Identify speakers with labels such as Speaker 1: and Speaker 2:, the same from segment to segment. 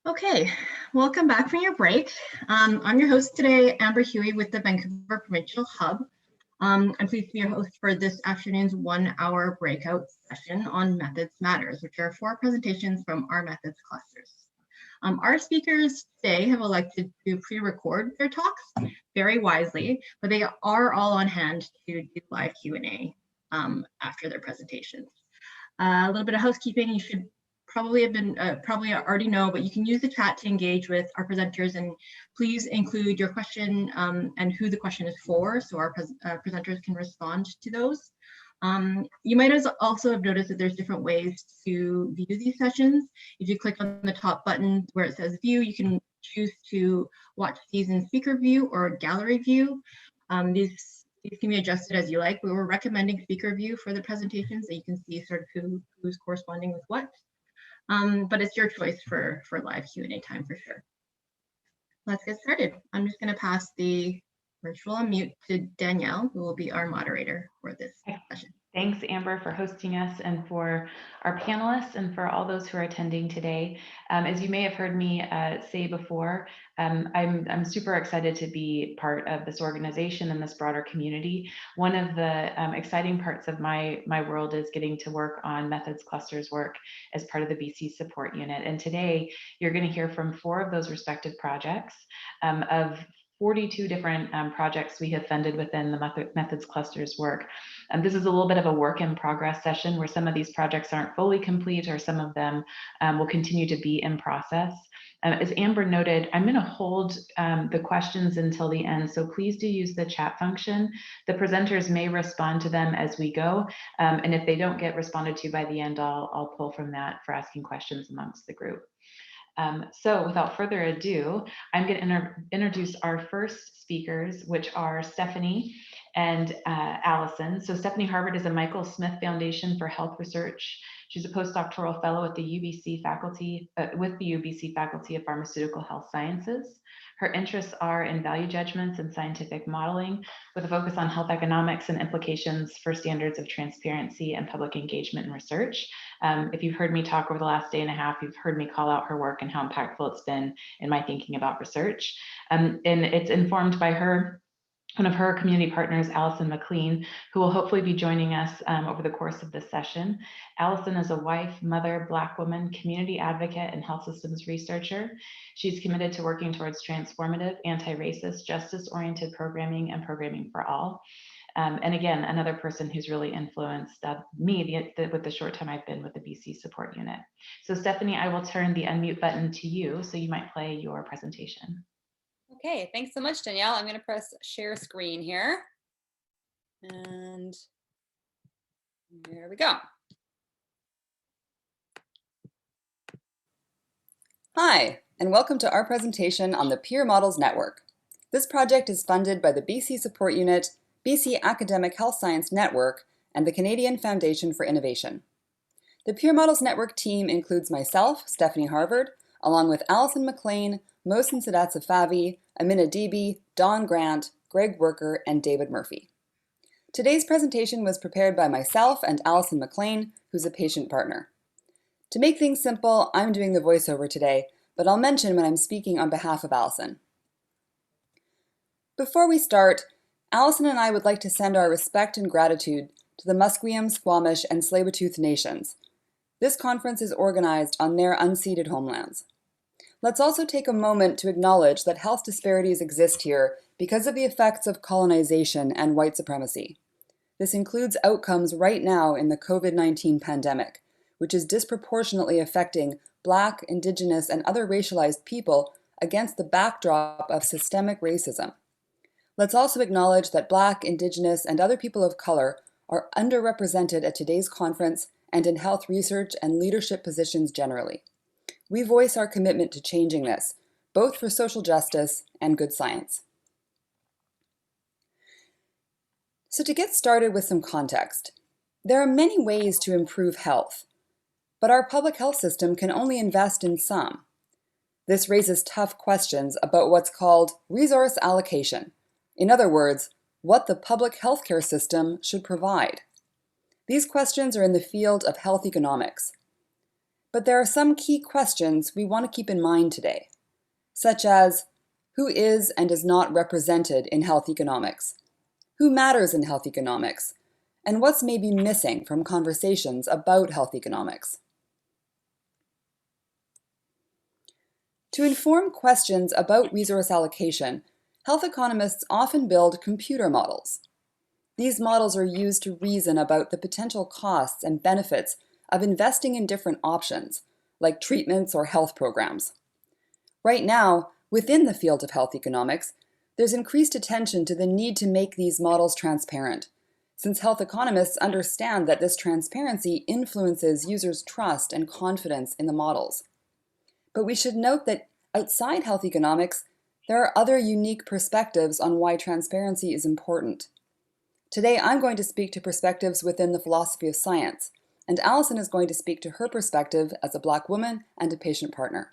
Speaker 1: Okay, welcome back from your break. I'm your host today, Amber Huey with the Vancouver Provincial Hub. I'm pleased to be your host for this afternoon's 1-hour breakout session on Methods Matters, which are 4 presentations from our methods clusters. Our speakers today have elected to pre-record their talks very wisely, but they are all on hand to do live Q&A after their presentations. A little bit of housekeeping, you should probably already know, but you can use the chat to engage with our presenters, and please include your question and who the question is for, so our presenters can respond to those. You might also have noticed that there's different ways to view these sessions. If you click on the top button where it says view, you can choose to watch these in speaker view or gallery view. These can be adjusted as you like. We were recommending speaker view for the presentations, so you can see sort of who's corresponding with what. But it's your choice for live Q&A time for sure. Let's get started. I'm just going to pass the virtual unmute to Danielle, who will be our moderator for this session.
Speaker 2: Thanks, Amber, for hosting us, and for our panelists, and for all those who are attending today. As you may have heard me say before, I'm super excited to be part of this organization and this broader community. One of the exciting parts of my world is getting to work on methods clusters work as part of the BC support unit. And today you're going to hear from 4 of those respective projects of 42 different projects we have funded within the methods clusters work. This is a little bit of a work in progress session where some of these projects aren't fully complete, or some of them will continue to be in process. As Amber noted, I'm going to hold the questions until the end, so please do use the chat function. The presenters may respond to them as we go, and if they don't get responded to by the end, I'll pull from that for asking questions amongst the group. So without further ado, I'm going to introduce our first speakers, which are Stephanie and Allison. So Stephanie Harvard is a Michael Smith Foundation for Health Research. She's a postdoctoral fellow at the UBC faculty, with the UBC Faculty of Pharmaceutical Health Sciences. Her interests are in value judgments and scientific modeling, with a focus on health economics and implications for standards of transparency and public engagement and research. If you've heard me talk over the last day and a half, you've heard me call out her work and how impactful it's been in my thinking about research. And it's informed by one of her community partners, Allison McLean, who will hopefully be joining us over the course of this session. Allison is a wife, mother, Black woman, community advocate, and health systems researcher. She's committed to working towards transformative, anti-racist, justice-oriented programming and programming for all. And again, another person who's really influenced me with the short time I've been with the BC support unit. So Stephanie, I will turn the unmute button to you, so you might play your presentation.
Speaker 3: Okay, thanks so much, Danielle. I'm going to press share screen here. And there we go. Hi, and welcome to our presentation on the Peer Models Network. This project is funded by the BC Support Unit, BC Academic Health Science Network, and the Canadian Foundation for Innovation. The Peer Models Network team includes myself, Stephanie Harvard, along with Allison McLean, Mohsen Sadatsafavi, Amina Debi, Dawn Grant, Greg Worker, and David Murphy. Today's presentation was prepared by myself and Allison McLean, who's a patient partner. To make things simple, I'm doing the voiceover today, but I'll mention when I'm speaking on behalf of Allison. Before we start, Allison and I would like to send our respect and gratitude to the Musqueam, Squamish, and Tsleil-Waututh Nations. This conference is organized on their unceded homelands. Let's also take a moment to acknowledge that health disparities exist here because of the effects of colonization and white supremacy. This includes outcomes right now in the COVID-19 pandemic, which is disproportionately affecting Black, Indigenous, and other racialized people against the backdrop of systemic racism. Let's also acknowledge that Black, Indigenous, and other people of color are underrepresented at today's conference and in health research and leadership positions generally. We voice our commitment to changing this, both for social justice and good science. So to get started with some context, there are many ways to improve health, but our public health system can only invest in some. This raises tough questions about what's called resource allocation. In other words, what the public healthcare system should provide. These questions are in the field of health economics. But there are some key questions we want to keep in mind today, such as who is and is not represented in health economics, who matters in health economics, and what's maybe missing from conversations about health economics. To inform questions about resource allocation, health economists often build computer models. These models are used to reason about the potential costs and benefits of investing in different options, like treatments or health programs. Right now, within the field of health economics, there's increased attention to the need to make these models transparent, since health economists understand that this transparency influences users' trust and confidence in the models. But we should note that outside health economics, there are other unique perspectives on why transparency is important. Today, I'm going to speak to perspectives within the philosophy of science, and Allison is going to speak to her perspective as a Black woman and a patient partner.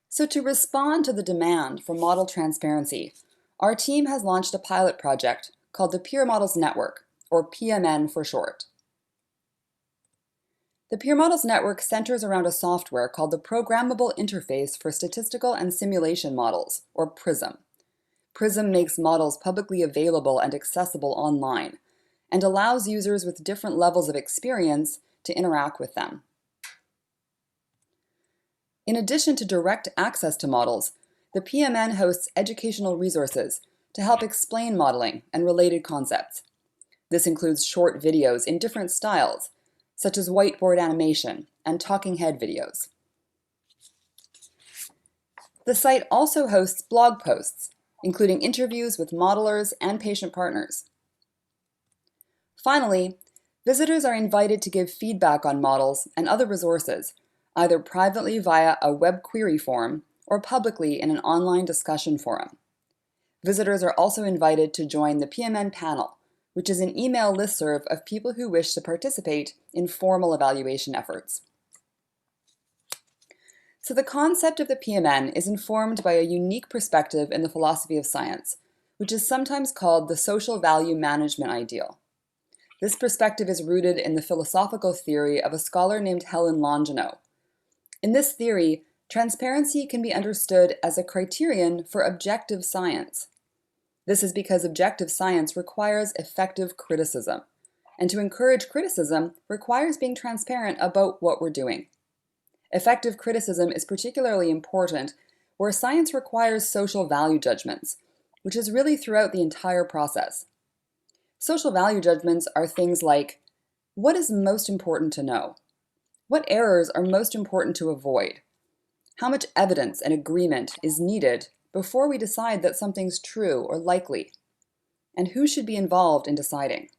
Speaker 3: So to respond to the demand for model transparency, our team has launched a pilot project called the Peer Models Network, or PMN for short. The Peer Models Network centers around a software called the Programmable Interface for Statistical and Simulation Models, or PRISM. PRISM makes models publicly available and accessible online, and allows users with different levels of experience to interact with them. In addition to direct access to models, the PMN hosts educational resources to help explain modeling and related concepts. This includes short videos in different styles, such as whiteboard animation and talking head videos. The site also hosts blog posts, including interviews with modelers and patient partners. Finally, visitors are invited to give feedback on models and other resources, either privately via a web query form or publicly in an online discussion forum. Visitors are also invited to join the PMN panel, which is an email listserv of people who wish to participate in formal evaluation efforts. So the concept of the PMN is informed by a unique perspective in the philosophy of science, which is sometimes called the social value management ideal. This perspective is rooted in the philosophical theory of a scholar named Helen Longino. In this theory, transparency can be understood as a criterion for objective science. This is because objective science requires effective criticism, and to encourage criticism requires being transparent about what we're doing. Effective criticism is particularly important where science requires social value judgments, which is really throughout the entire process. Social value judgments are things like, what is most important to know? What errors are most important to avoid? How much evidence and agreement is needed before we decide that something's true or likely? And who should be involved in deciding?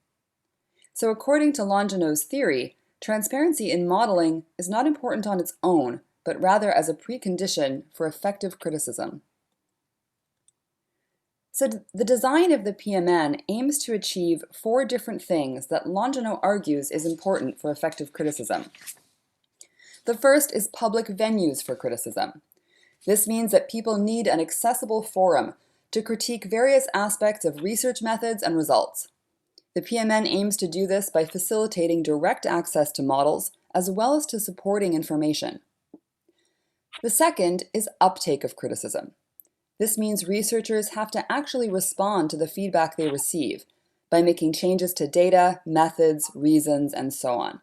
Speaker 3: So according to Longino's theory, transparency in modeling is not important on its own, but rather as a precondition for effective criticism. So the design of the PMN aims to achieve 4 different things that Longino argues is important for effective criticism. The first is public venues for criticism. This means that people need an accessible forum to critique various aspects of research methods and results. The PMN aims to do this by facilitating direct access to models as well as to supporting information. The second is uptake of criticism. This means researchers have to actually respond to the feedback they receive by making changes to data, methods, reasons, and so on.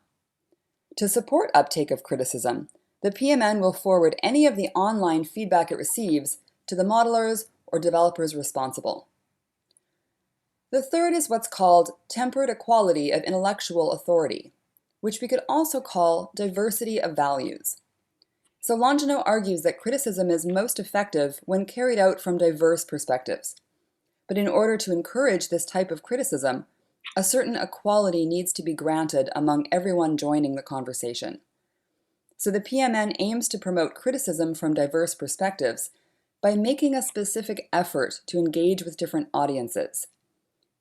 Speaker 3: To support uptake of criticism, the PMN will forward any of the online feedback it receives to the modelers or developers responsible. The third is what's called tempered equality of intellectual authority, which we could also call diversity of values. So Longino argues that criticism is most effective when carried out from diverse perspectives. But in order to encourage this type of criticism, a certain equality needs to be granted among everyone joining the conversation. So the PMN aims to promote criticism from diverse perspectives by making a specific effort to engage with different audiences.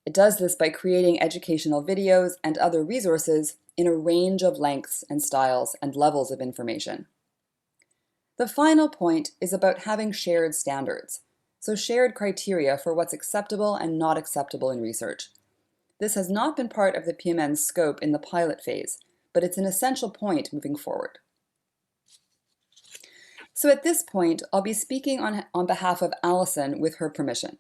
Speaker 3: It does this by creating educational videos and other resources in a range of lengths and styles and levels of information. The final point is about having shared standards, so shared criteria for what's acceptable and not acceptable in research. This has not been part of the PMN's scope in the pilot phase, but it's an essential point moving forward. So at this point, I'll be speaking on behalf of Allison with her permission.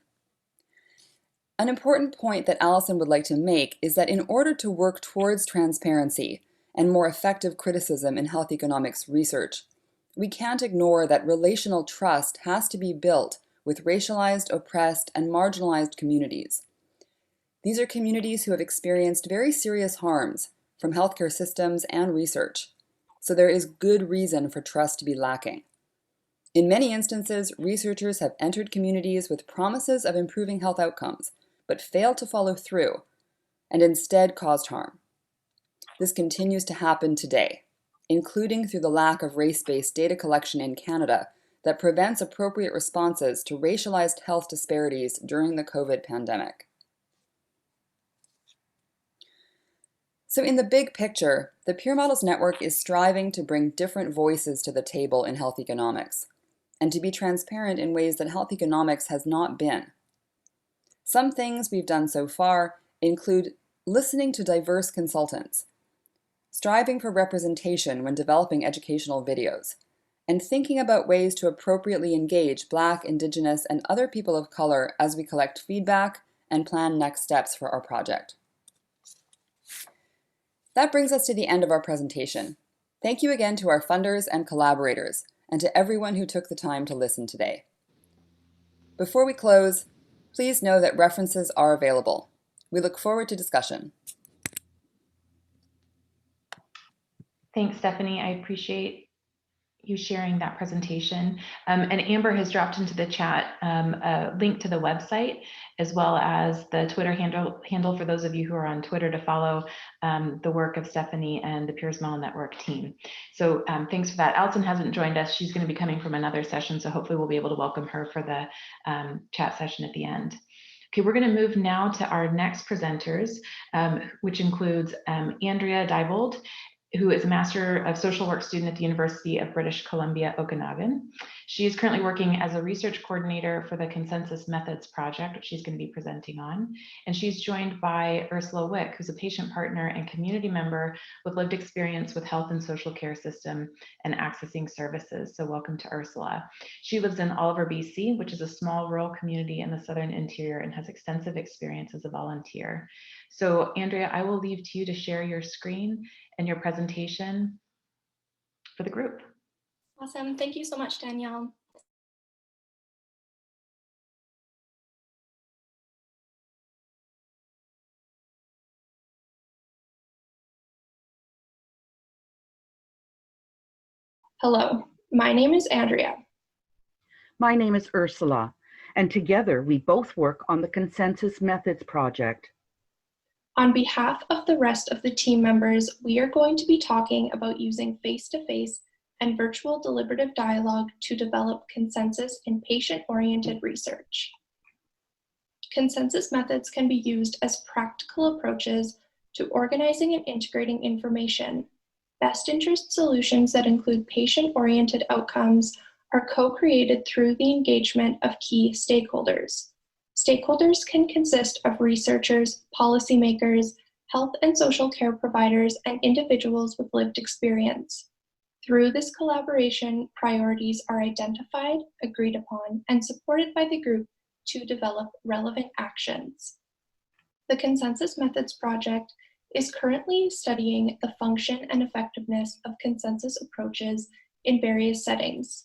Speaker 3: An important point that Allison would like to make is that in order to work towards transparency and more effective criticism in health economics research, we can't ignore that relational trust has to be built with racialized, oppressed, and marginalized communities. These are communities who have experienced very serious harms from healthcare systems and research, so there is good reason for trust to be lacking. In many instances, researchers have entered communities with promises of improving health outcomes, but failed to follow through, and instead caused harm. This continues to happen today, including through the lack of race-based data collection in Canada that prevents appropriate responses to racialized health disparities during the COVID pandemic. So in the big picture, the Peer Models Network is striving to bring different voices to the table in health economics, and to be transparent in ways that health economics has not been. Some things we've done so far include listening to diverse consultants, striving for representation when developing educational videos, and thinking about ways to appropriately engage Black, Indigenous, and other people of color as we collect feedback and plan next steps for our project. That brings us to the end of our presentation. Thank you again to our funders and collaborators, and to everyone who took the time to listen today. Before we close, please know that references are available. We look forward to discussion.
Speaker 2: Thanks, Stephanie. I appreciate you sharing that presentation. And Amber has dropped into the chat a link to the website, as well as the Twitter handle for those of you who are on Twitter to follow the work of Stephanie and the Peers Model Network team. So thanks for that. Allison hasn't joined us. She's going to be coming from another session, so hopefully we'll be able to welcome her for the chat session at the end. Okay, we're going to move now to our next presenters, which includes Andrea Diebold, who is a Master of Social Work student at the University of British Columbia, Okanagan. She is currently working as a research coordinator for the Consensus Methods Project, which she's going to be presenting on. And she's joined by Ursula Wick, who's a patient partner and community member with lived experience with health and social care system and accessing services. So welcome to Ursula. She lives in Oliver, BC, which is a small rural community in the southern interior and has extensive experience as a volunteer. So Andrea, I will leave to you to share your screen and your presentation for the group.
Speaker 4: Awesome. Thank you so much, Danielle. Hello, my name is Andrea.
Speaker 5: My name is Ursula, and together we both work on the Consensus Methods Project.
Speaker 4: On behalf of the rest of the team members, we are going to be talking about using face-to-face and virtual deliberative dialogue to develop consensus in patient-oriented research. Consensus methods can be used as practical approaches to organizing and integrating information. Best interest solutions that include patient-oriented outcomes are co-created through the engagement of key stakeholders. Stakeholders can consist of researchers, policymakers, health and social care providers, and individuals with lived experience. Through this collaboration, priorities are identified, agreed upon, and supported by the group to develop relevant actions. The Consensus Methods Project is currently studying the function and effectiveness of consensus approaches in various settings.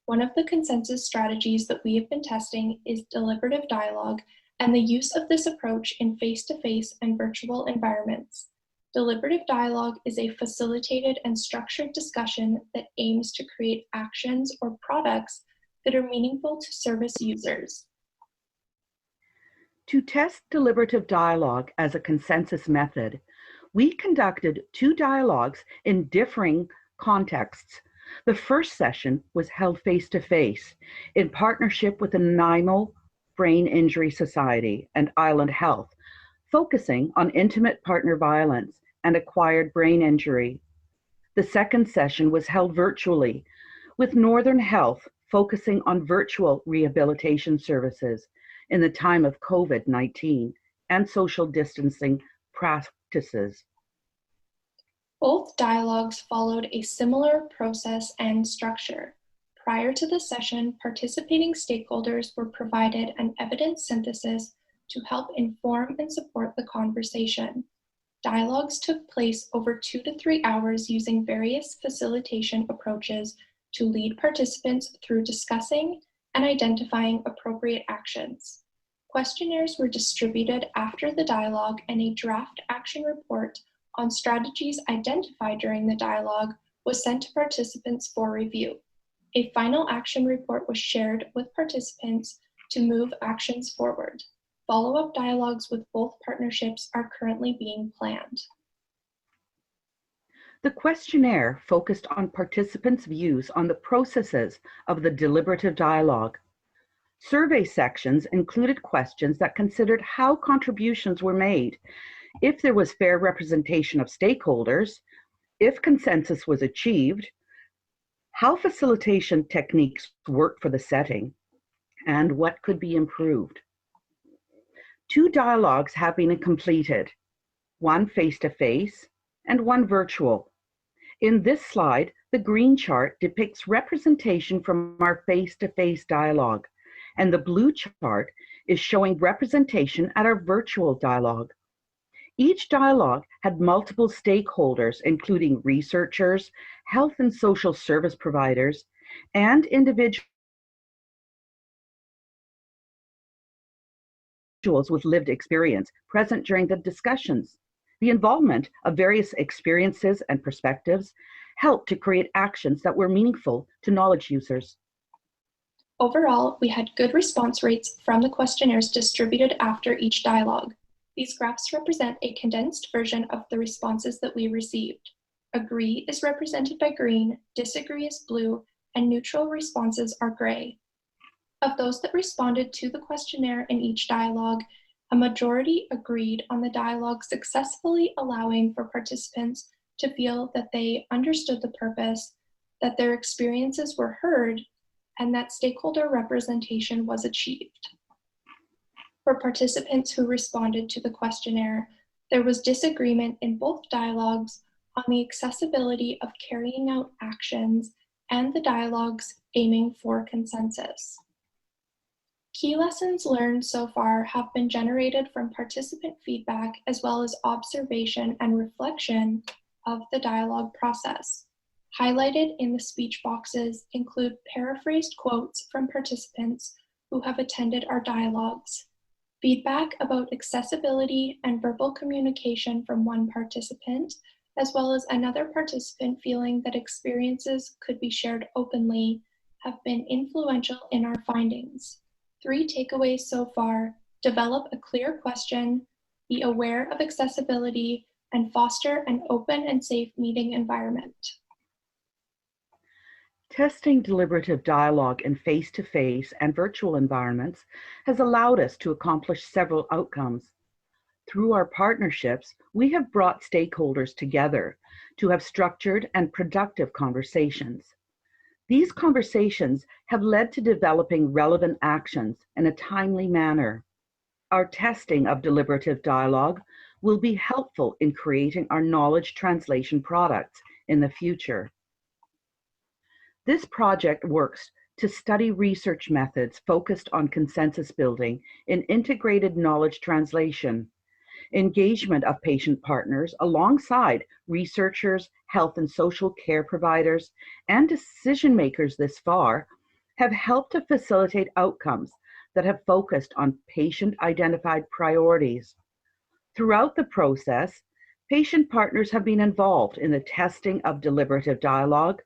Speaker 4: One of the consensus strategies that we have been testing is deliberative dialogue and the use of this approach in face-to-face and virtual environments. Deliberative dialogue is a facilitated and structured discussion that aims to create actions or products that are meaningful to service users.
Speaker 5: To test deliberative dialogue as a consensus method, we conducted 2 dialogues in differing contexts. The first session was held face-to-face in partnership with the Nanaimo Brain Injury Society and Island Health, focusing on intimate partner violence and acquired brain injury. The second session was held virtually with Northern Health, focusing on virtual rehabilitation services in the time of COVID-19 and social distancing practices.
Speaker 4: Both dialogues followed a similar process and structure. Prior to the session, participating stakeholders were provided an evidence synthesis to help inform and support the conversation. Dialogues took place over 2 to 3 hours using various facilitation approaches to lead participants through discussing and identifying appropriate actions. Questionnaires were distributed after the dialogue, and a draft action report on strategies identified during the dialogue was sent to participants for review. A final action report was shared with participants to move actions forward. Follow-up dialogues with both partnerships are currently being planned.
Speaker 5: The questionnaire focused on participants' views on the processes of the deliberative dialogue. Survey sections included questions that considered how contributions were made, if there was fair representation of stakeholders, if consensus was achieved, how facilitation techniques worked for the setting, and what could be improved. 2 dialogues have been completed, one face-to-face and one virtual. In this slide, the green chart depicts representation from our face-to-face dialogue, and the blue chart is showing representation at our virtual dialogue. Each dialogue had multiple stakeholders, including researchers, health and social service providers, and individuals with lived experience present during the discussions. The involvement of various experiences and perspectives helped to create actions that were meaningful to knowledge users.
Speaker 4: Overall, we had good response rates from the questionnaires distributed after each dialogue. These graphs represent a condensed version of the responses that we received. Agree is represented by green, disagree is blue, and neutral responses are gray. Of those that responded to the questionnaire in each dialogue, a majority agreed on the dialogue successfully allowing for participants to feel that they understood the purpose, that their experiences were heard, and that stakeholder representation was achieved. For participants who responded to the questionnaire, there was disagreement in both dialogues on the accessibility of carrying out actions and the dialogues aiming for consensus. Key lessons learned so far have been generated from participant feedback as well as observation and reflection of the dialogue process. Highlighted in the speech boxes include paraphrased quotes from participants who have attended our dialogues, feedback about accessibility and verbal communication from one participant, as well as another participant feeling that experiences could be shared openly, have been influential in our findings. 3 takeaways so far: develop a clear question, be aware of accessibility, and foster an open and safe meeting environment.
Speaker 5: Testing deliberative dialogue in face-to-face and virtual environments has allowed us to accomplish several outcomes. Through our partnerships, we have brought stakeholders together to have structured and productive conversations. These conversations have led to developing relevant actions in a timely manner. Our testing of deliberative dialogue will be helpful in creating our knowledge translation products in the future. This project works to study research methods focused on consensus building in integrated knowledge translation. Engagement of patient partners alongside researchers, health and social care providers, and decision makers this far have helped to facilitate outcomes that have focused on patient-identified priorities. Throughout the process, patient partners have been involved in the testing of deliberative dialogue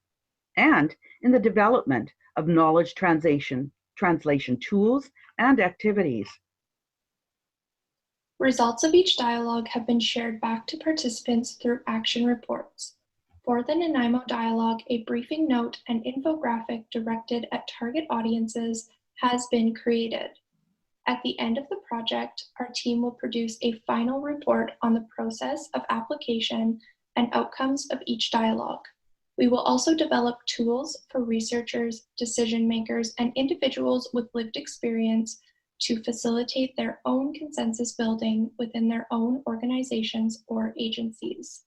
Speaker 5: and in the development of knowledge translation tools and activities.
Speaker 4: Results of each dialogue have been shared back to participants through action reports. For the Nanaimo dialogue, a briefing note and infographic directed at target audiences has been created. At the end of the project, our team will produce a final report on the process of application and outcomes of each dialogue. We will also develop tools for researchers, decision makers, and individuals with lived experience to facilitate their own consensus building within their own organizations or agencies.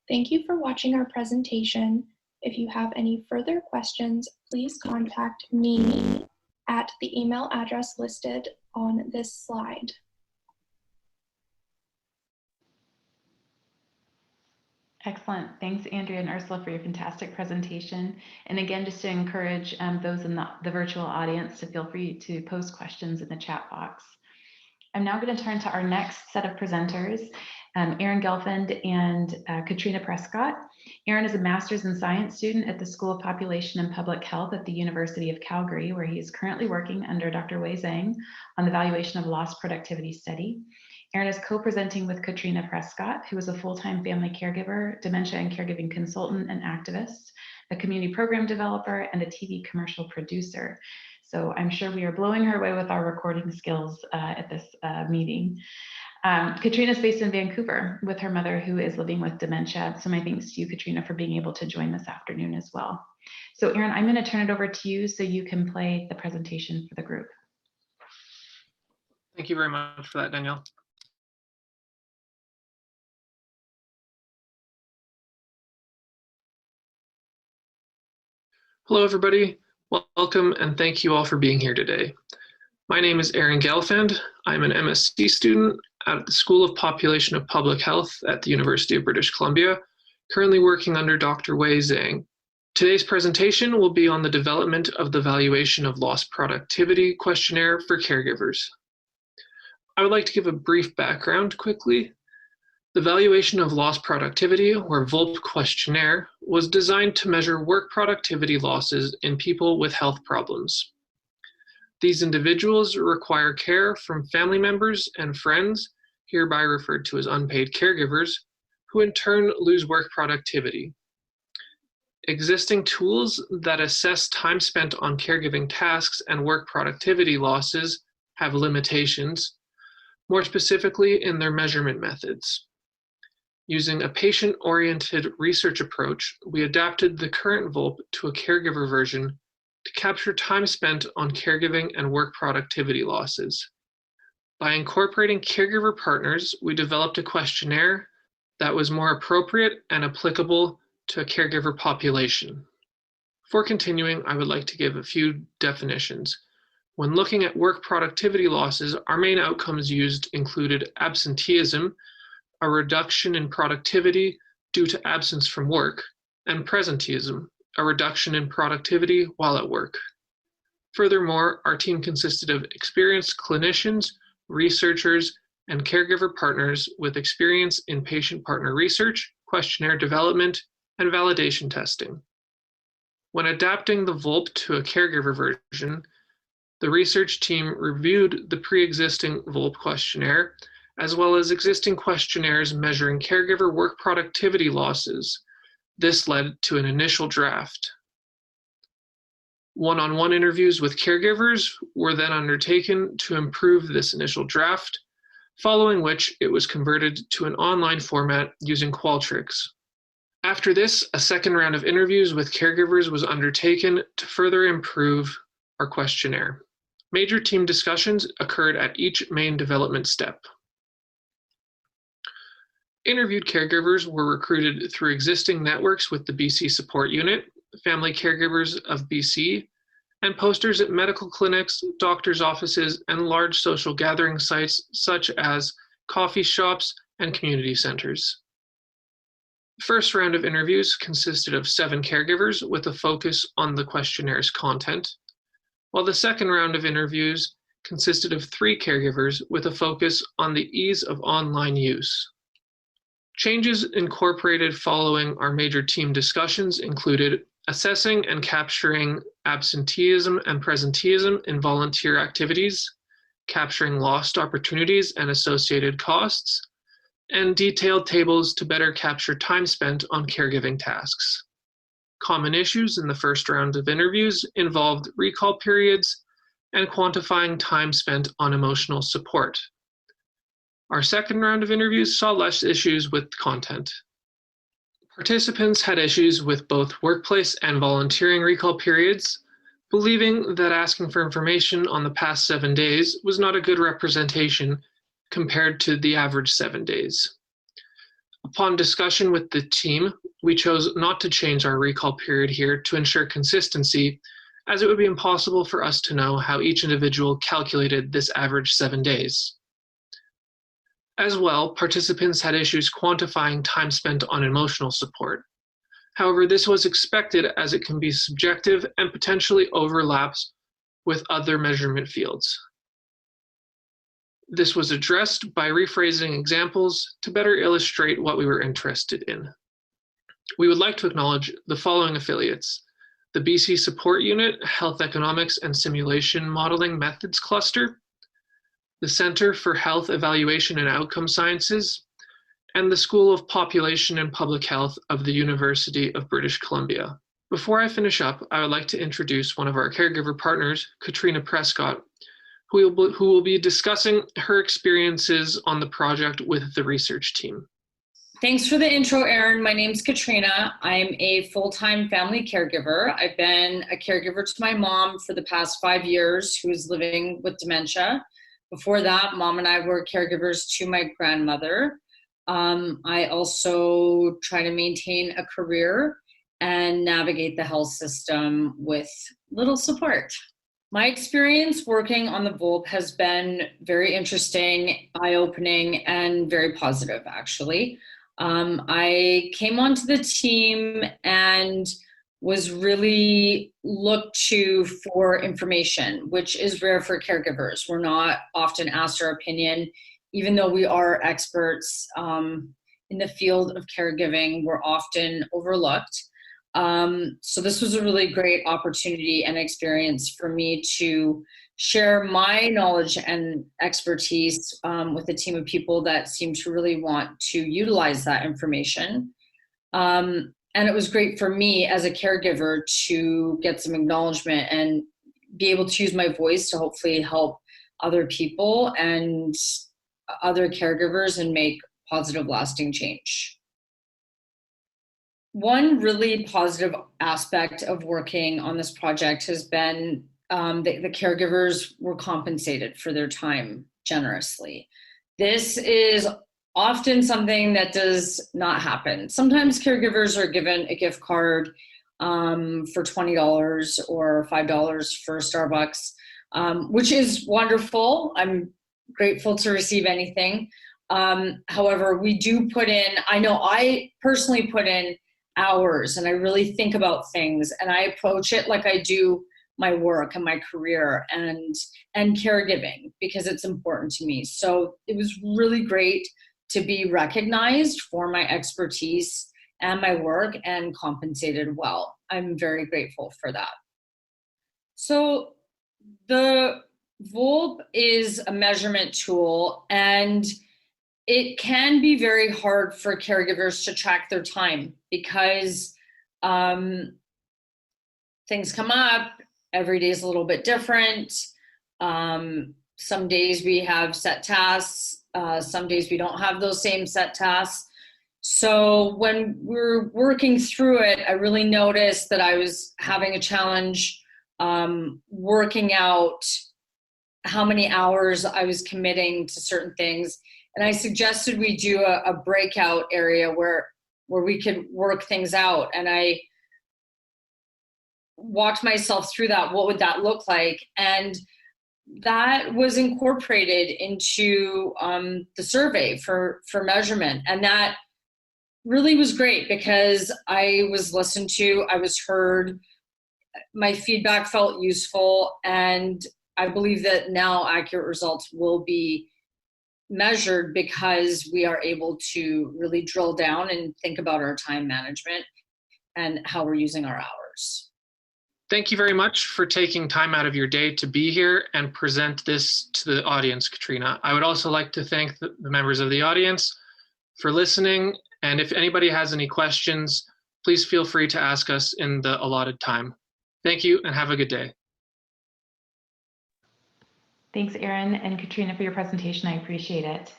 Speaker 4: Thank you for watching our presentation. If you have any further questions, please contact me at the email address listed on this slide.
Speaker 2: Excellent. Thanks, Andrea and Ursula, for your fantastic presentation. And again, just to encourage those in the virtual audience to feel free to post questions in the chat box. I'm now going to turn to our next set of presenters, Erin Gelfand and Katrina Prescott. Erin is a master's in science student at the School of Population and Public Health at the University of Calgary, where he is currently working under Dr. Wei Zhang on the Valuation of Lost Productivity study. Erin is co-presenting with Katrina Prescott, who is a full-time family caregiver, dementia and caregiving consultant and activist, a community program developer, and a TV commercial producer. So I'm sure we are blowing her away with our recording skills at this meeting. Katrina is based in Vancouver with her mother, who is living with dementia. So my thanks to you, Katrina, for being able to join this afternoon as well. So Erin, I'm going to turn it over to you so you can play the presentation for the group.
Speaker 6: Thank you very much for that, Danielle. Hello, everybody. Welcome, and thank you all for being here today. My name is Erin Gelfand. I'm an MSc student at the School of Population of Public Health at the University of British Columbia, currently working under Dr. Wei Zhang. Today's presentation will be on the development of the Valuation of Lost Productivity Questionnaire for caregivers. I would like to give a brief background quickly. The Valuation of Lost Productivity, or VOLP questionnaire, was designed to measure work productivity losses in people with health problems. These individuals require care from family members and friends, hereby referred to as unpaid caregivers, who in turn lose work productivity. Existing tools that assess time spent on caregiving tasks and work productivity losses have limitations, more specifically in their measurement methods. Using a patient-oriented research approach, we adapted the current VOLP to a caregiver version to capture time spent on caregiving and work productivity losses. By incorporating caregiver partners, we developed a questionnaire that was more appropriate and applicable to a caregiver population. Before continuing, I would like to give a few definitions. When looking at work productivity losses, our main outcomes used included absenteeism, a reduction in productivity due to absence from work, and presenteeism, a reduction in productivity while at work. Furthermore, our team consisted of experienced clinicians, researchers, and caregiver partners with experience in patient partner research, questionnaire development, and validation testing. When adapting the VOLP to a caregiver version, the research team reviewed the pre-existing VOLP questionnaire as well as existing questionnaires measuring caregiver work productivity losses. This led to an initial draft. One-on-one interviews with caregivers were then undertaken to improve this initial draft, following which it was converted to an online format using Qualtrics. After this, a second round of interviews with caregivers was undertaken to further improve our questionnaire. Major team discussions occurred at each main development step. Interviewed caregivers were recruited through existing networks with the BC Support Unit, Family Caregivers of BC, and posters at medical clinics, doctors' offices, and large social gathering sites such as coffee shops and community centers. The first round of interviews consisted of 7 caregivers with a focus on the questionnaires content, while the second round of interviews consisted of 3 caregivers with a focus on the ease of online use. Changes incorporated following our major team discussions included assessing and capturing absenteeism and presenteeism in volunteer activities, capturing lost opportunities and associated costs, and detailed tables to better capture time spent on caregiving tasks. Common issues in the first round of interviews involved recall periods and quantifying time spent on emotional support. Our second round of interviews saw less issues with content. Participants had issues with both workplace and volunteering recall periods, believing that asking for information on the past 7 days was not a good representation compared to the average 7 days. Upon discussion with the team, we chose not to change our recall period here to ensure consistency, as it would be impossible for us to know how each individual calculated this average 7 days. As well, participants had issues quantifying time spent on emotional support. However, this was expected as it can be subjective and potentially overlaps with other measurement fields. This was addressed by rephrasing examples to better illustrate what we were interested in. We would like to acknowledge the following affiliates: the BC Support Unit, Health Economics and Simulation Modeling Methods Cluster, the Center for Health Evaluation and Outcome Sciences, and the School of Population and Public Health of the University of British Columbia. Before I finish up, I would like to introduce one of our caregiver partners, Katrina Prescott, who will be discussing her experiences on the project with the research team.
Speaker 7: Thanks for the intro, Erin. My name's Katrina. I'm a full-time family caregiver. I've been a caregiver to my mom for the past 5 years, who's living with dementia. Before that, Mom and I were caregivers to my grandmother. I also try to maintain a career and navigate the health system with little support. My experience working on the VOLP has been very interesting, eye-opening, and very positive, actually. I came onto the team and was really looked to for information, which is rare for caregivers. We're not often asked our opinion, even though we are experts in the field of caregiving, we're often overlooked. So this was a really great opportunity and experience for me to share my knowledge and expertise with a team of people that seem to really want to utilize that information. And it was great for me as a caregiver to get some acknowledgement and be able to use my voice to hopefully help other people and other caregivers and make positive, lasting change. One really positive aspect of working on this project has been the caregivers were compensated for their time generously. This is often something that does not happen. Sometimes caregivers are given a gift card for $20 or $5 for Starbucks, which is wonderful. I'm grateful to receive anything. However, we do put in, I know I personally put in hours and I really think about things and I approach it like I do my work and my career and caregiving because it's important to me. So it was really great to be recognized for my expertise and my work and compensated well. I'm very grateful for that. So the VOLP is a measurement tool and it can be very hard for caregivers to track their time because things come up. Every day is a little bit different. Some days we have set tasks. Some days we don't have those same set tasks. So when we're working through it, I really noticed that I was having a challenge working out how many hours I was committing to certain things. And I suggested we do a breakout area where we could work things out. And I walked myself through that. What would that look like? And that was incorporated into the survey for measurement. And that really was great because I was listened to, I was heard, my feedback felt useful, and I believe that now accurate results will be measured because we are able to really drill down and think about our time management and how we're using our hours.
Speaker 6: Thank you very much for taking time out of your day to be here and present this to the audience, Katrina. I would also like to thank the members of the audience for listening. And if anybody has any questions, please feel free to ask us in the allotted time. Thank you and have a good day.
Speaker 2: Thanks, Erin and Katrina, for your presentation. I appreciate it.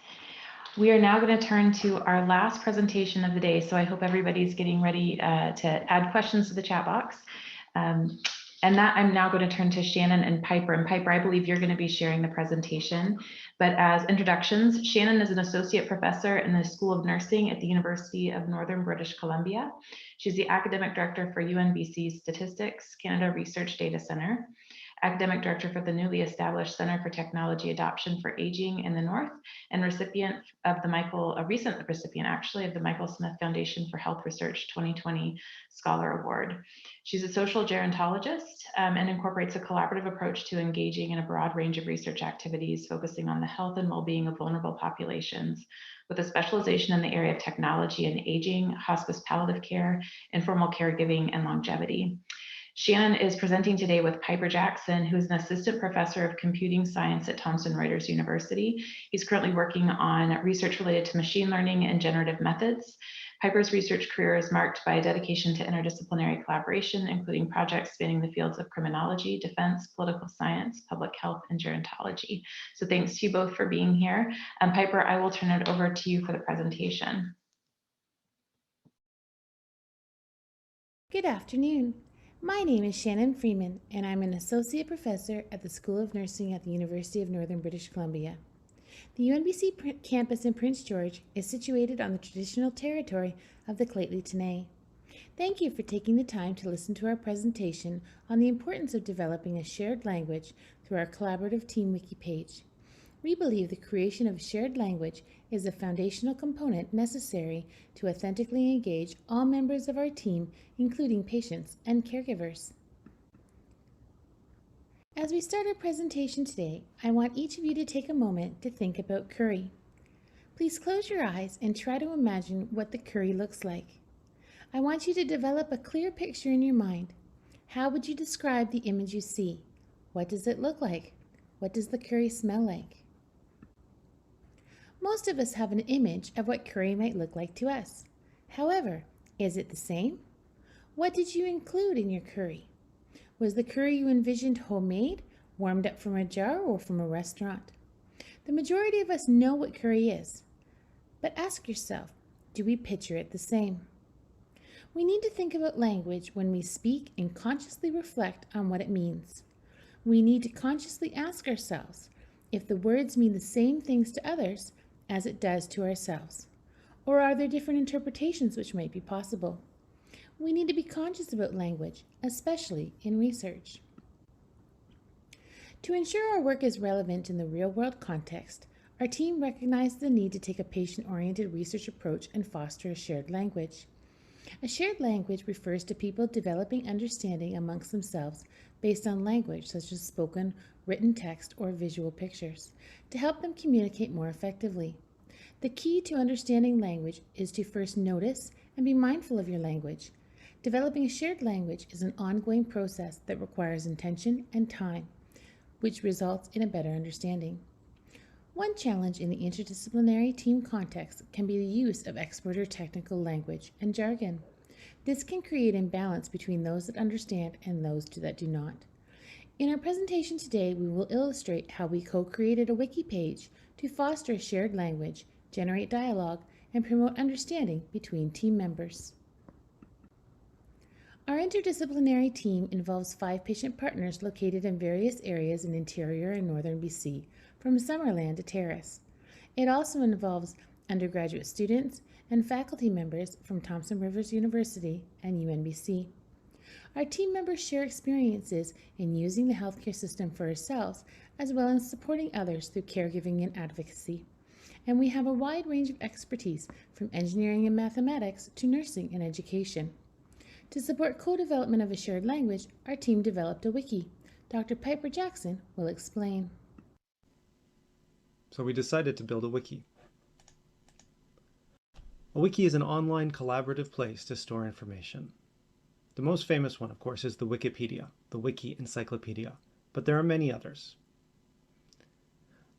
Speaker 2: We are now going to turn to our last presentation of the day. So I hope everybody's getting ready to add questions to the chat box. And that I'm now going to turn to Shannon and Piper. And Piper, I believe you're going to be sharing the presentation. But as introductions, Shannon is an associate professor in the School of Nursing at the University of Northern British Columbia. She's the academic director for UNBC's Statistics Canada Research Data Center, academic director for the newly established Center for Technology Adoption for Aging in the North, and recipient of a recent recipient actually of the Michael Smith Foundation for Health Research 2020 Scholar Award. She's a social gerontologist and incorporates a collaborative approach to engaging in a broad range of research activities focusing on the health and well-being of vulnerable populations, with a specialization in the area of technology and aging, hospice palliative care, informal caregiving, and longevity. Shannon is presenting today with Piper Jackson, who is an assistant professor of computing science at Thomson Reuters University. He's currently working on research related to machine learning and generative methods. Piper's research career is marked by a dedication to interdisciplinary collaboration, including projects spanning the fields of criminology, defense, political science, public health, and gerontology. So thanks to you both for being here. Piper, I will turn it over to you for the presentation.
Speaker 8: Good afternoon. My name is Shannon Freeman, and I'm an associate professor at the School of Nursing at the University of Northern British Columbia. The UNBC campus in Prince George is situated on the traditional territory of the Lheidli T'enneh. Thank you for taking the time to listen to our presentation on the importance of developing a shared language through our collaborative Team Wiki page. We believe the creation of a shared language is a foundational component necessary to authentically engage all members of our team, including patients and caregivers. As we start our presentation today, I want each of you to take a moment to think about curry. Please close your eyes and try to imagine what the curry looks like. I want you to develop a clear picture in your mind. How would you describe the image you see? What does it look like? What does the curry smell like? Most of us have an image of what curry might look like to us. However, is it the same? What did you include in your curry? Was the curry you envisioned homemade, warmed up from a jar, or from a restaurant? The majority of us know what curry is, but ask yourself, do we picture it the same? We need to think about language when we speak and consciously reflect on what it means. We need to consciously ask ourselves if the words mean the same things to others as it does to ourselves, or are there different interpretations which might be possible? We need to be conscious about language, especially in research. To ensure our work is relevant in the real-world context, our team recognized the need to take a patient-oriented research approach and foster a shared language. A shared language refers to people developing understanding amongst themselves based on language such as spoken, written text, or visual pictures, to help them communicate more effectively. The key to understanding language is to first notice and be mindful of your language. Developing a shared language is an ongoing process that requires intention and time, which results in a better understanding. One challenge in the interdisciplinary team context can be the use of expert or technical language and jargon. This can create imbalance between those that understand and those that do not. In our presentation today, we will illustrate how we co-created a wiki page to foster a shared language, generate dialogue, and promote understanding between team members. Our interdisciplinary team involves 5 patient partners located in various areas in interior and northern BC, from Summerland to Terrace. It also involves undergraduate students and faculty members from Thompson Rivers University and UNBC. Our team members share experiences in using the healthcare system for ourselves, as well as supporting others through caregiving and advocacy. And we have a wide range of expertise, from engineering and mathematics to nursing and education. To support co-development of a shared language, our team developed a wiki. Dr. Piper Jackson will explain.
Speaker 9: So we decided to build a wiki. A wiki is an online collaborative place to store information. The most famous one, of course, is the Wikipedia, the Wiki Encyclopedia, but there are many others.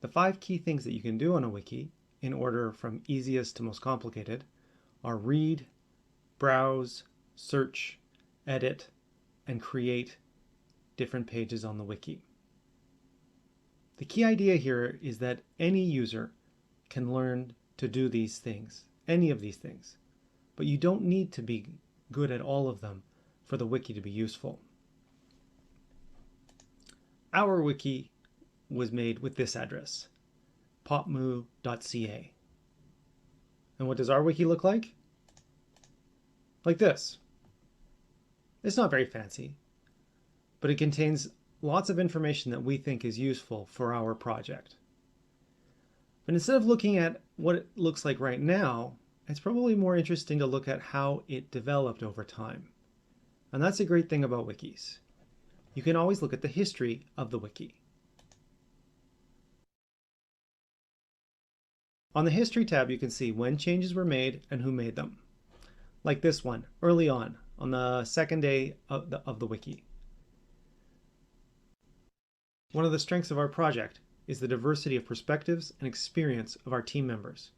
Speaker 9: The 5 key things that you can do on a wiki, in order from easiest to most complicated, are read, browse, search, edit, and create different pages on the wiki. The key idea here is that any user can learn to do these things, any of these things, but you don't need to be good at all of them for the wiki to be useful. Our wiki was made with this address, POPMHU.ca. And what does our wiki look like? Like this. It's not very fancy, but it contains lots of information that we think is useful for our project. But instead of looking at what it looks like right now, it's probably more interesting to look at how it developed over time. And that's a great thing about wikis. You can always look at the history of the wiki. On the History tab, you can see when changes were made and who made them. Like this one, early on the second day of the wiki. One of the strengths of our project is the diversity of perspectives and experience of our team members.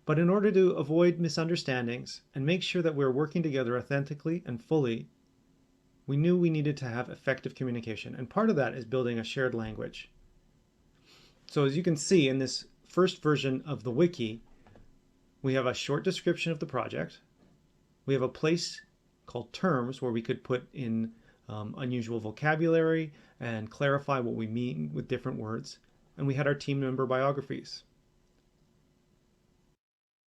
Speaker 9: But in order to avoid misunderstandings and make sure that we're working together authentically and fully, we knew we needed to have effective communication. And part of that is building a shared language. So as you can see in this first version of the wiki, we have a short description of the project. We have a place called terms where we could put in unusual vocabulary and clarify what we mean with different words. And we had our team member biographies.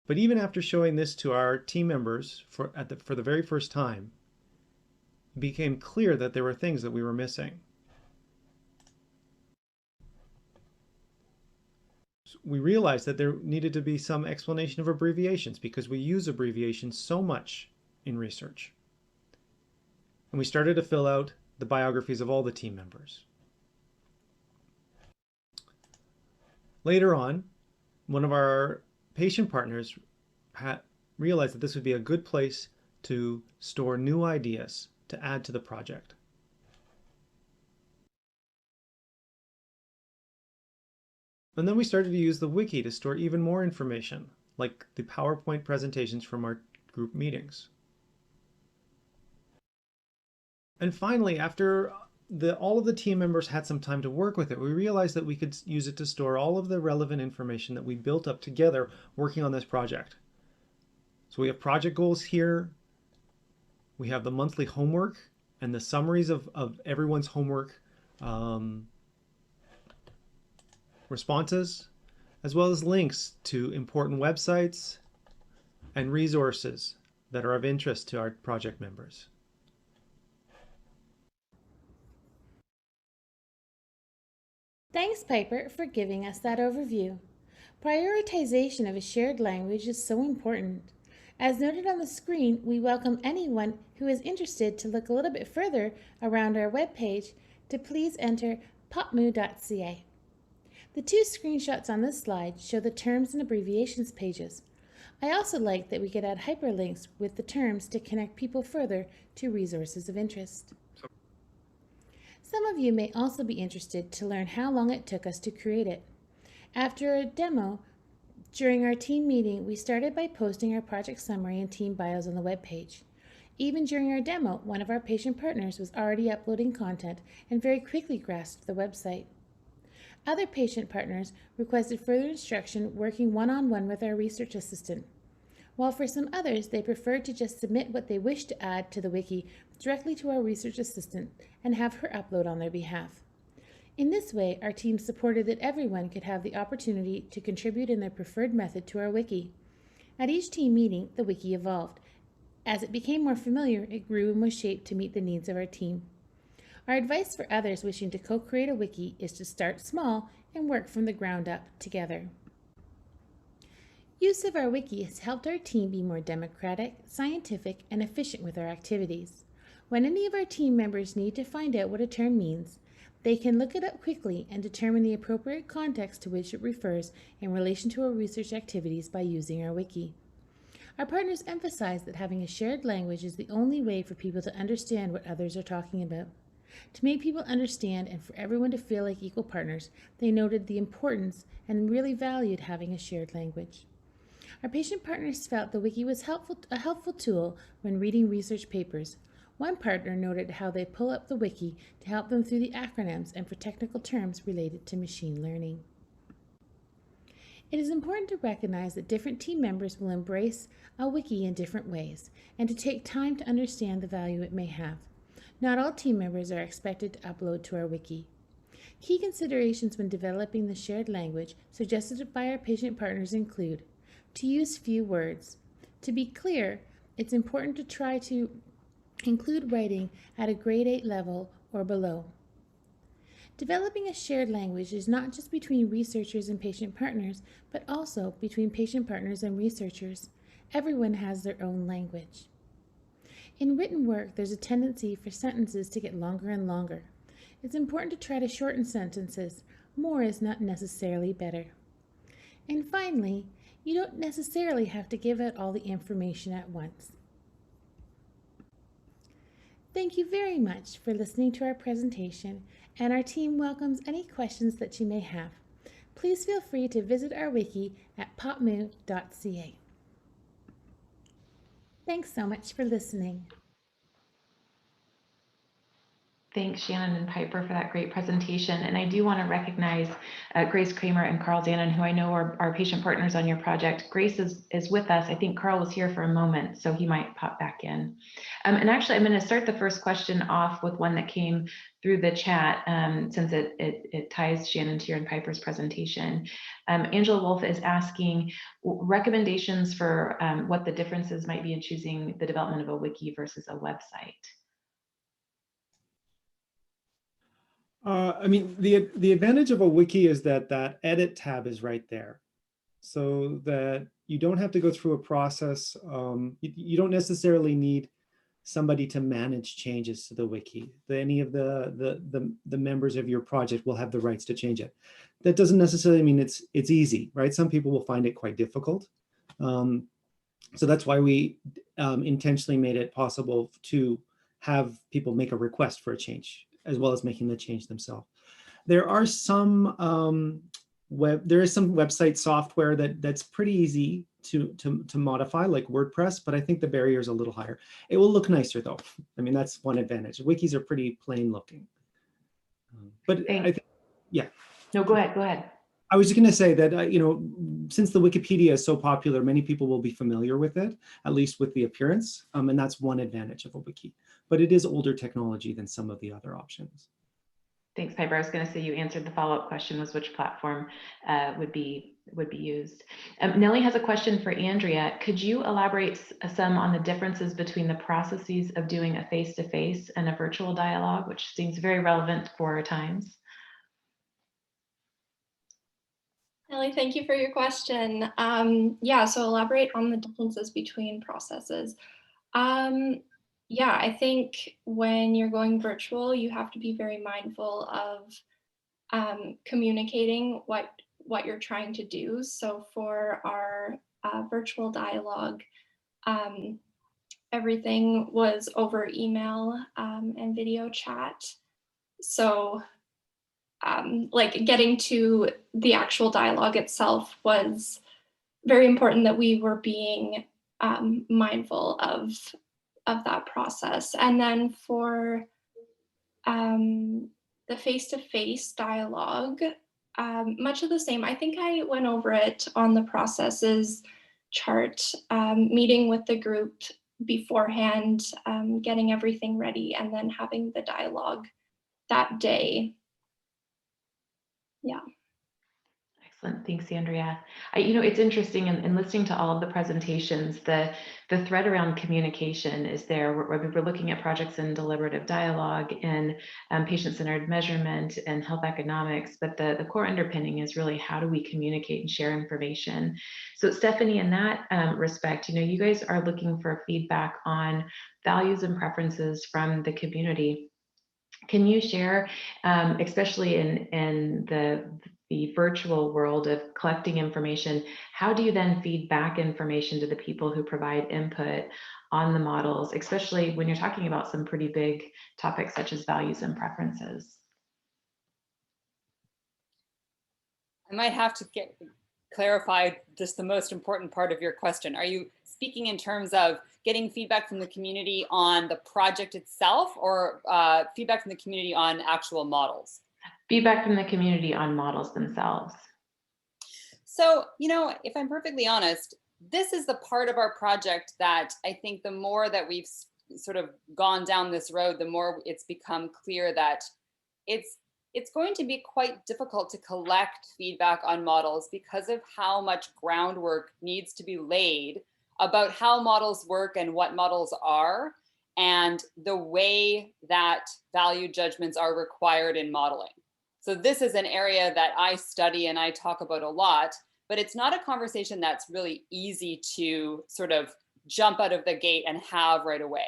Speaker 9: But even after showing this to our team members for the very first time, it became clear that there were things that we were missing. We realized that there needed to be some explanation of abbreviations because we use abbreviations so much in research. And we started to fill out the biographies of all the team members. Later on, one of our patient partners realized that this would be a good place to store new ideas to add to the project. And then we started to use the wiki to store even more information, like the PowerPoint presentations from our group meetings. And finally, after all of the team members had some time to work with it, we realized that we could use it to store all of the relevant information that we built up together working on this project. So we have project goals here. We have the monthly homework and the summaries of everyone's homework responses, as well as links to important websites and resources that are of interest to our project members.
Speaker 8: Thanks, Piper, for giving us that overview. Prioritization of a shared language is so important. As noted on the screen, we welcome anyone who is interested to look a little bit further around our webpage to please enter POPMHU.ca. The two screenshots on this slide show the terms and abbreviations pages. I also like that we could add hyperlinks with the terms to connect people further to resources of interest. Some of you may also be interested to learn how long it took us to create it. After a demo, during our team meeting, we started by posting our project summary and team bios on the webpage. Even during our demo, one of our patient partners was already uploading content and very quickly grasped the website. Other patient partners requested further instruction working one-on-one with our research assistant, while for some others, they preferred to just submit what they wished to add to the wiki directly to our research assistant and have her upload on their behalf. In this way, our team supported that everyone could have the opportunity to contribute in their preferred method to our wiki. At each team meeting, the wiki evolved. As it became more familiar, it grew and was shaped to meet the needs of our team. Our advice for others wishing to co-create a wiki is to start small and work from the ground up together. Use of our wiki has helped our team be more democratic, scientific, and efficient with our activities. When any of our team members need to find out what a term means, they can look it up quickly and determine the appropriate context to which it refers in relation to our research activities by using our wiki. Our partners emphasize that having a shared language is the only way for people to understand what others are talking about. To make people understand and for everyone to feel like equal partners, they noted the importance and really valued having a shared language. Our patient partners felt the wiki was a helpful tool when reading research papers. One partner noted how they pull up the wiki to help them through the acronyms and for technical terms related to machine learning. It is important to recognize that different team members will embrace a wiki in different ways and to take time to understand the value it may have. Not all team members are expected to upload to our wiki. Key considerations when developing the shared language suggested by our patient partners include to use few words. To be clear, it's important to try to include writing at a grade 8 level or below. Developing a shared language is not just between researchers and patient partners, but also between patient partners and researchers. Everyone has their own language. In written work, there's a tendency for sentences to get longer and longer. It's important to try to shorten sentences. More is not necessarily better. And finally, you don't necessarily have to give out all the information at once. Thank you very much for listening to our presentation, and our team welcomes any questions that you may have. Please feel free to visit our wiki at popmhu.ca. Thanks so much for listening.
Speaker 2: Thanks, Shannon and Piper, for that great presentation. And I do want to recognize Grace Kramer and Carl Zanon, who I know are our patient partners on your project. Grace is with us. I think Carl was here for a moment, so he might pop back in. And actually, I'm going to start the first question off with one that came through the chat, since it ties Shannon to your and Piper's presentation. Angela Wolf is asking recommendations for what the differences might be in choosing the development of a wiki versus a website.
Speaker 9: I mean, the advantage of a wiki is that that edit tab is right there, so that you don't have to go through a process. You don't necessarily need somebody to manage changes to the wiki. Any of the members of your project will have the rights to change it. That doesn't necessarily mean it's easy, right? Some people will find it quite difficult. So that's why we intentionally made it possible to have people make a request for a change, as well as making the change themselves. There are some website software that's pretty easy to modify, like WordPress, but I think the barrier is a little higher. It will look nicer though. I mean, that's one advantage. Wikis are pretty plain looking. But I think, yeah.
Speaker 2: No, go ahead.
Speaker 9: I was just going to say that, you know, since the Wikipedia is so popular, many people will be familiar with it, at least with the appearance. And that's one advantage of a wiki. But it is older technology than some of the other options.
Speaker 2: Thanks, Piper. I was going to say you answered the follow-up question, was which platform would be used. Nellie has a question for Andrea. Could you elaborate some on the differences between the processes of doing a face-to-face and a virtual dialogue, which seems very relevant for our times?
Speaker 4: Nellie, thank you for your question. Yeah, so elaborate on the differences between processes. Yeah, I think when you're going virtual, you have to be very mindful of communicating what you're trying to do. So for our virtual dialogue, everything was over email and video chat. So like getting to the actual dialogue itself was very important, that we were being mindful of that process. And then for the face-to-face dialogue, much of the same. I think I went over it on the processes chart, meeting with the group beforehand, getting everything ready, and then having the dialogue that day. Yeah.
Speaker 2: Excellent. Thanks, Andrea. You know, it's interesting in listening to all of the presentations, the thread around communication is there. We're looking at projects in deliberative dialogue and patient-centered measurement and health economics, but the core underpinning is really how do we communicate and share information. So Stephanie, in that respect, you know, you guys are looking for feedback on values and preferences from the community. Can you share, especially in the virtual world of collecting information, how do you then feed back information to the people who provide input on the models, especially when you're talking about some pretty big topics such as values and preferences?
Speaker 3: I might have to clarify just the most important part of your question. Are you speaking in terms of getting feedback from the community on the project itself, or feedback from the community on actual models?
Speaker 2: Feedback from the community on models themselves.
Speaker 3: So, you know, if I'm perfectly honest, this is the part of our project that I think the more that we've sort of gone down this road, the more it's become clear that it's it's going to be quite difficult to collect feedback on models because of how much groundwork needs to be laid about how models work and what models are, and the way that value judgments are required in modeling. So this is an area that I study and I talk about a lot, but it's not a conversation that's really easy to sort of jump out of the gate and have right away.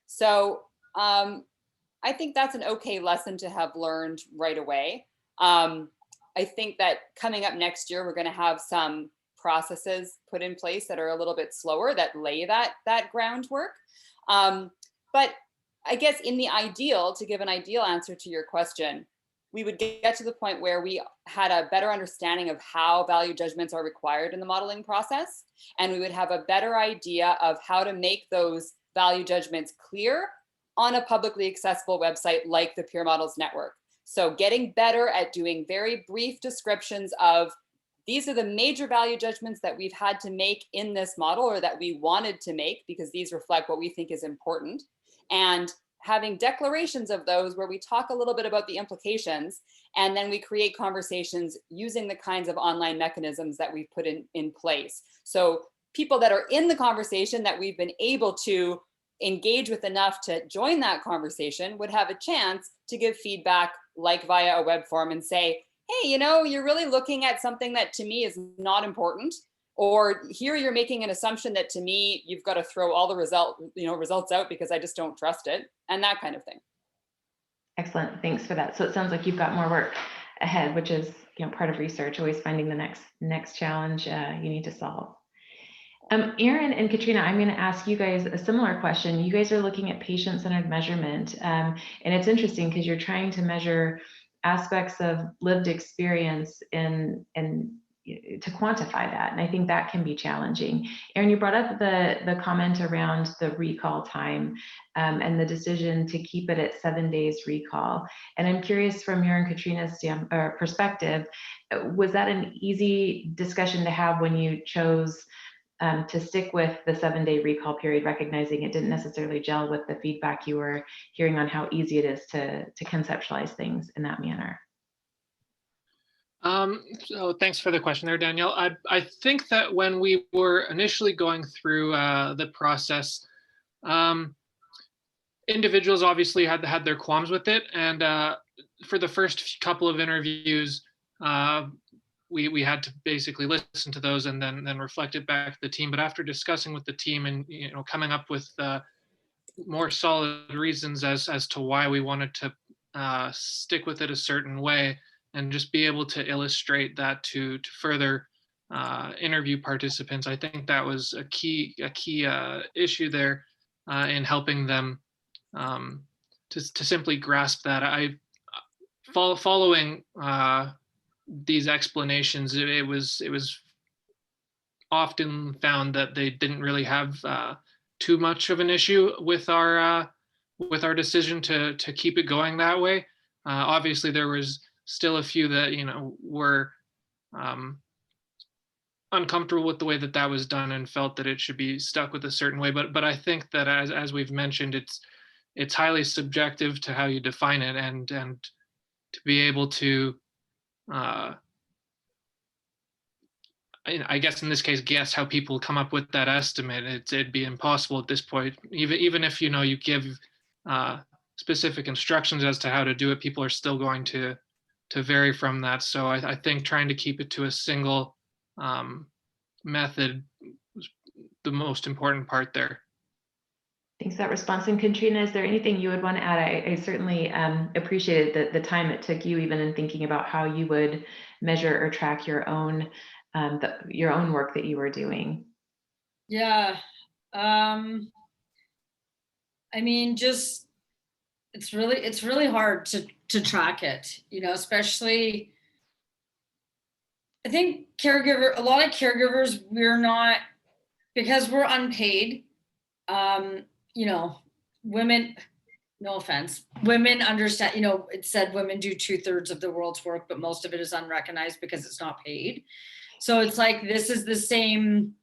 Speaker 3: So I think that's an okay lesson to have learned right away. I think that coming up next year, we're going to have some processes put in place that are a little bit slower, that lay that groundwork. But I guess in the ideal, to give an ideal answer to your question, we would get to the point where we had a better understanding of how value judgments are required in the modeling process. And we would have a better idea of how to make those value judgments clear on a publicly accessible website like the Peer Models Network. So getting better at doing very brief descriptions of, these are the major value judgments that we've had to make in this model, or that we wanted to make because these reflect what we think is important. And having declarations of those where we talk a little bit about the implications, and then we create conversations using the kinds of online mechanisms that we've put in place. So people that are in the conversation that we've been able to engage with enough to join that conversation would have a chance to give feedback, like via a web form, and say, hey, you know, you're really looking at something that to me is not important, or here you're making an assumption that to me you've got to throw all the results out because I just don't trust it, and that kind of thing.
Speaker 2: Excellent, thanks for that. So it sounds like you've got more work ahead, which is, you know, part of research, always finding the next challenge you need to solve. Erin and Katrina, I'm going to ask you guys a similar question. You guys are looking at patient-centered measurement, and it's interesting because you're trying to measure aspects of lived experience and to quantify that, and I think that can be challenging. Erin, you brought up the comment around the recall time and the decision to keep it at 7 days recall, and I'm curious from your and Katrina's perspective, was that an easy discussion to have when you chose to stick with the 7-day recall period, recognizing it didn't necessarily gel with the feedback you were hearing on how easy it is to conceptualize things in that manner?
Speaker 6: So thanks for the question there, Danielle. I think that when we were initially going through the process, individuals obviously had their qualms with it, and for the first couple of interviews, we had to basically listen to those and then reflect it back to the team. But after discussing with the team and coming up with more solid reasons as to why we wanted to stick with it a certain way, and just be able to illustrate that to further interview participants, I think that was a key issue there in helping them to simply grasp that. Following these explanations, it was often found that they didn't really have too much of an issue with our decision to keep it going that way. Obviously, there was still a few that were uncomfortable with the way that was done and felt that it should be stuck with a certain way. But I think that as we've mentioned, it's highly subjective to how you define it, and to be able to I guess in this case guess how people come up with that estimate, it'd be impossible at this point. Even if you give specific instructions as to how to do it, people are still going to vary from that. So I think trying to keep it to a single method was the most important part there.
Speaker 2: Thanks for that response. And Katrina, is there anything you would want to add? I certainly appreciated the time it took you, even in thinking about how you would measure or track your own work that you were doing.
Speaker 7: Yeah, I mein, just it's really hard to track it, especially. I think a lot of caregivers, we're not, because we're unpaid, women, no offense, women understand, it said women do 2/3 of the world's work, but most of it is unrecognized because it's not paid. So it's like, this is the same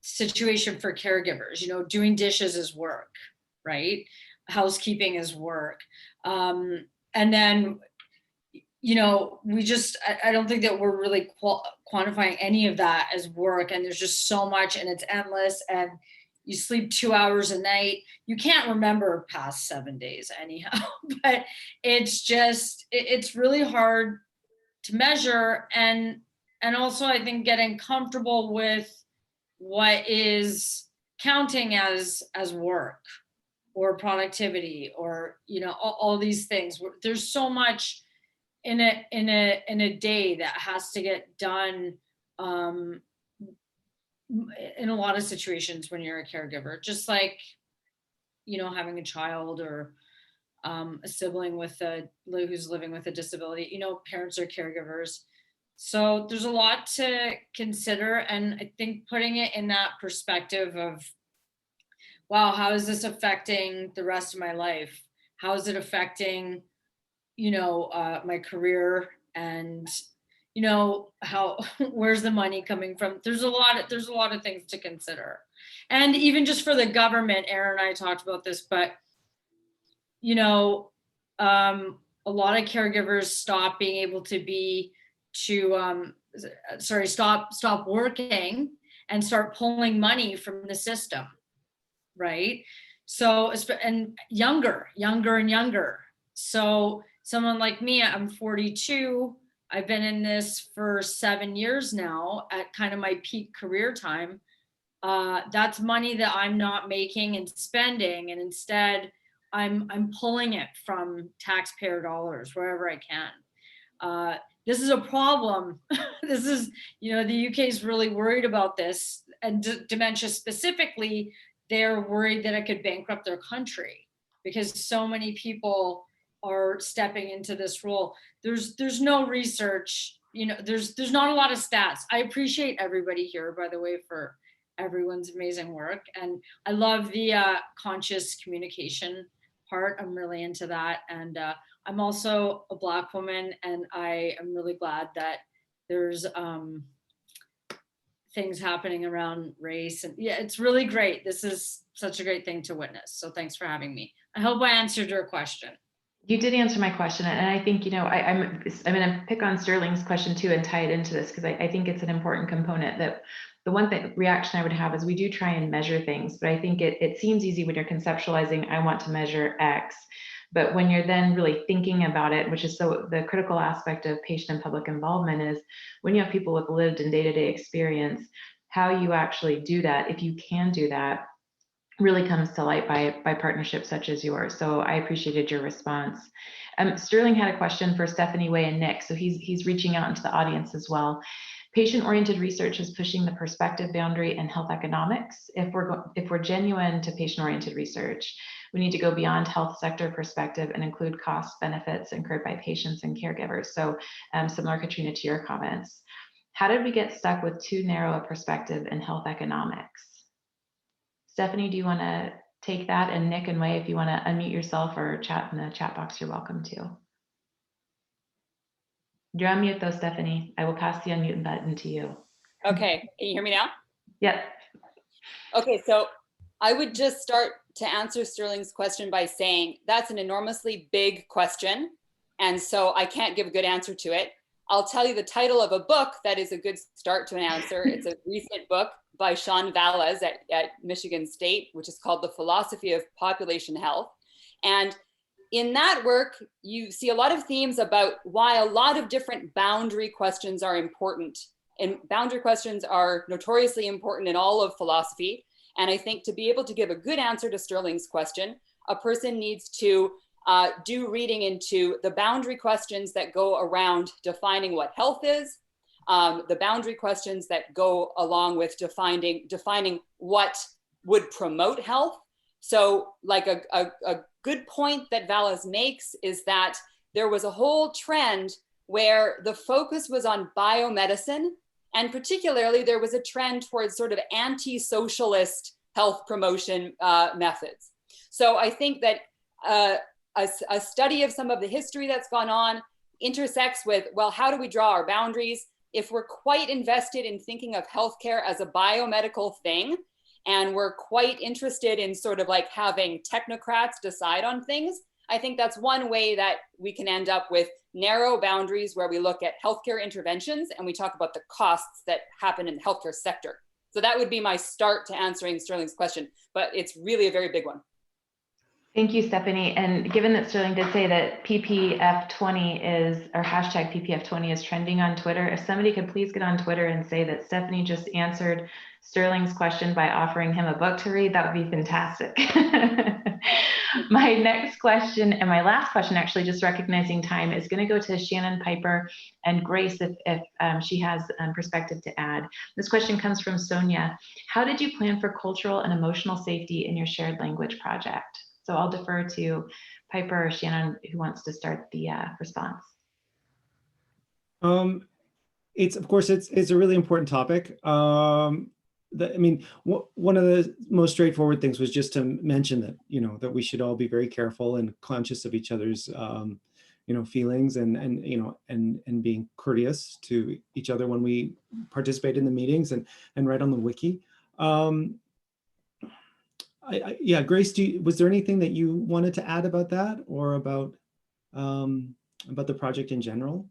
Speaker 7: situation for caregivers, doing dishes is work, right? Housekeeping is work. and then, you know, I don't think that we're really quantifying any of that as work. And there's just so much, and it's endless, and you sleep 2 hours a night. You can't remember past 7 days anyhow, but it's just, it's really hard to measure. And also I think getting comfortable with what is counting as work or productivity, or, you know, all these things. There's so much in a day that has to get done in a lot of situations when you're a caregiver, just like, you know, having a child or a sibling who's living with a disability. You know, parents are caregivers. So there's a lot to consider. And I think putting it in that perspective of, wow, how is this affecting the rest of my life? How is it affecting, you know, my career, and, you know, where's the money coming from? There's a lot of things to consider. And even just for the government, Aaron and I talked about this, but, you know, a lot of caregivers stop being able to stop working and start pulling money from the system, right? So, and younger and younger. So someone like me, I'm 42. I've been in this for 7 years now at kind of my peak career time. That's money that I'm not making and spending, and instead I'm pulling it from taxpayer dollars wherever I can. This is a problem. This is, you know, the UK is really worried about this, and dementia specifically. They're worried that it could bankrupt their country because so many people are stepping into this role. There's no research, you know, there's not a lot of stats. I appreciate everybody here, by the way, for everyone's amazing work. And I love the conscious communication part. I'm really into that. And I'm also a Black woman, and I am really glad that there's things happening around race. And yeah, it's really great. This is such a great thing to witness. So thanks for having me. I hope I answered your question.
Speaker 2: You did answer my question. And I think, you know, I'm going to pick on Sterling's question too and tie it into this, because I think it's an important component. That the one reaction I would have is we do try and measure things, but I think it seems easy when you're conceptualizing, I want to measure X. But when you're then really thinking about it, which is so the critical aspect of patient and public involvement, is when you have people with lived and day-to-day experience, how you actually do that, if you can do that, really comes to light by partnerships such as yours. So I appreciated your response. Sterling had a question for Stephanie, Wei, and Nick. So he's reaching out into the audience as well. Patient-oriented research is pushing the perspective boundary in health economics. If we're genuine to patient-oriented research, we need to go beyond health sector perspective and include cost benefits incurred by patients and caregivers. So similar, Katrina, to your comments. How did we get stuck with too narrow a perspective in health economics? Stephanie, do you want to take that? And Nick and Wei, if you want to unmute yourself or chat in the chat box, you're welcome to. You're on mute though, Stephanie. I will pass the unmute button to you.
Speaker 3: Okay, can you hear me now?
Speaker 2: Yep.
Speaker 3: Okay, so I would just start to answer Sterling's question by saying that's an enormously big question, and so I can't give a good answer to it. I'll tell you the title of a book that is a good start to an answer. It's a recent book by Sean Valles at Michigan State, which is called The Philosophy of Population Health. And in that work, you see a lot of themes about why a lot of different boundary questions are important. And boundary questions are notoriously important in all of philosophy. And I think to be able to give a good answer to Sterling's question, a person needs to do reading into the boundary questions that go around defining what health is, the boundary questions that go along with defining what would promote health. So like a good point that Valles makes is that there was a whole trend where the focus was on biomedicine, and particularly there was a trend towards sort of anti-socialist health promotion methods. So I think that a study of some of the history that's gone on intersects with, well, how do we draw our boundaries? If we're quite invested in thinking of healthcare as a biomedical thing, and we're quite interested in sort of like having technocrats decide on things, I think that's one way that we can end up with narrow boundaries where we look at healthcare interventions and we talk about the costs that happen in the healthcare sector. So that would be my start to answering Sterling's question, but it's really a very big one.
Speaker 2: Thank you, Stephanie. And given that Sterling did say that PPF20 is, or hashtag PPF20 is trending on Twitter, if somebody could please get on Twitter and say that Stephanie just answered Sterling's question by offering him a book to read, that would be fantastic. My next question, and my last question, actually, just recognizing time, is going to go to Shannon, Piper, and Grace if she has perspective to add. This question comes from Sonia. How did you plan for cultural and emotional safety in your shared language project? So I'll defer to Piper or Shannon, who wants to start the response.
Speaker 9: It's of course it's a really important topic. I mean, one of the most straightforward things was just to mention that that we should all be very careful and conscious of each other's feelings and being courteous to each other when we participate in the meetings and write on the wiki. Yeah, Grace, was there anything that you wanted to add about that or about the project in general?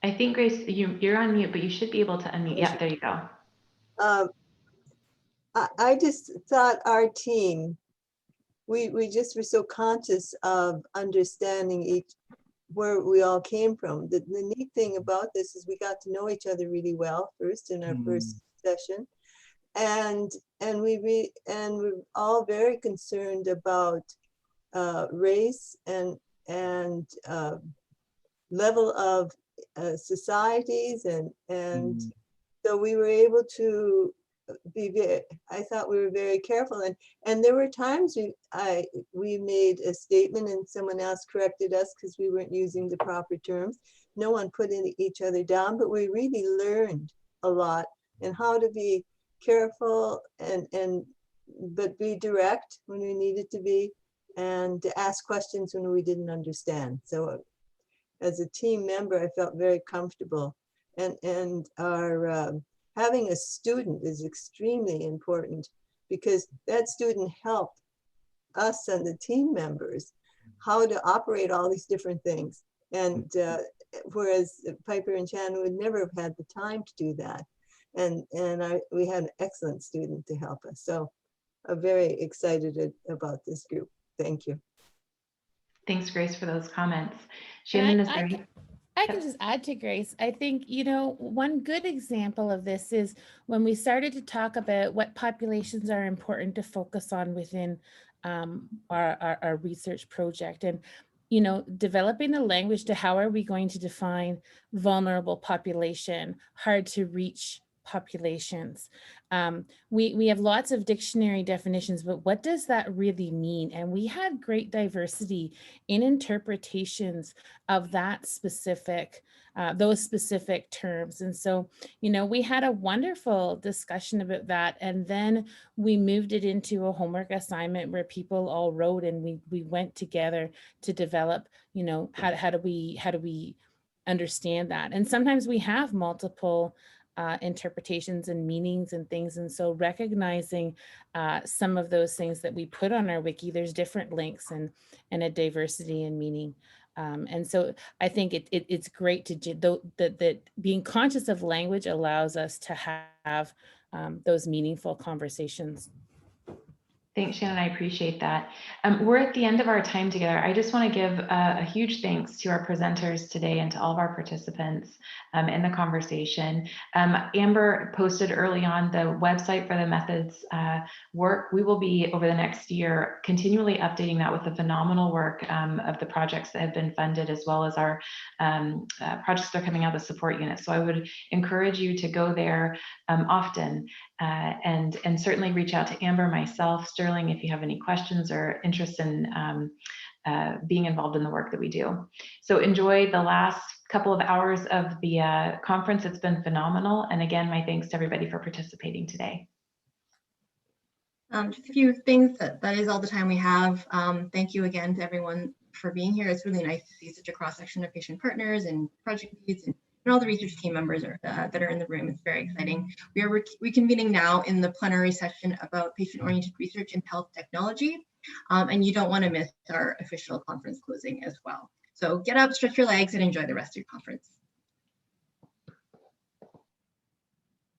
Speaker 2: I think, Grace, you're on mute, but you should be able to unmute. Yeah, there you go.
Speaker 10: I just thought our team, we just were so conscious of understanding where we all came from. The neat thing about this is we got to know each other really well first in our first session. And we're all very concerned about race and level of societies, and so we were able to be I thought we were very careful, and there were times we made a statement and someone else corrected us because we weren't using the proper terms. No one put each other down, but we really learned a lot and how to be careful but be direct when we needed to be, and to ask questions when we didn't understand. So as a team member, I felt very comfortable, and our having a student is extremely important because that student helped us and the team members how to operate all these different things, and whereas Piper and Shannon would never have had the time to do that. And we had an excellent student to help us. So I'm very excited about this group. Thank you.
Speaker 2: Thanks, Grace, for those comments. Shannon, is there?
Speaker 8: I can just add to Grace. I think, one good example of this is when we started to talk about what populations are important to focus on within our research project. And developing the language to how are we going to define vulnerable population, hard to reach populations. We have lots of dictionary definitions, but what does that really mean? And we had great diversity in interpretations of that specific, those specific terms. And so, we had a wonderful discussion about that. And then we moved it into a homework assignment where people all wrote, and we went together to develop, how do we understand that? And sometimes we have multiple interpretations and meanings and things. And so recognizing some of those things that we put on our wiki, there's different links and a diversity in meaning. And so I think it's great that being conscious of language allows us to have those meaningful conversations.
Speaker 2: Thanks, Shannon. I appreciate that. We're at the end of our time together. I just want to give a huge thanks to our presenters today and to all of our participants in the conversation. Amber posted early on the website for the methods work. We will be, over the next year, continually updating that with the phenomenal work of the projects that have been funded, as well as our projects that are coming out of the support unit. So I would encourage you to go there often and certainly reach out to Amber, myself, Sterling, if you have any questions or interest in being involved in the work that we do. So enjoy the last couple of hours of the conference. It's been phenomenal. And again, my thanks to everybody for participating today.
Speaker 1: Just a few things, that is all the time we have. Thank you again to everyone for being here. It's really nice to see such a cross-section of patient partners and project leads and all the research team members that are in the room. It's very exciting. We are reconvening now in the plenary session about patient-oriented research in health technology. and you don't want to miss our official conference closing as well. So get up, stretch your legs, and enjoy the rest of your conference.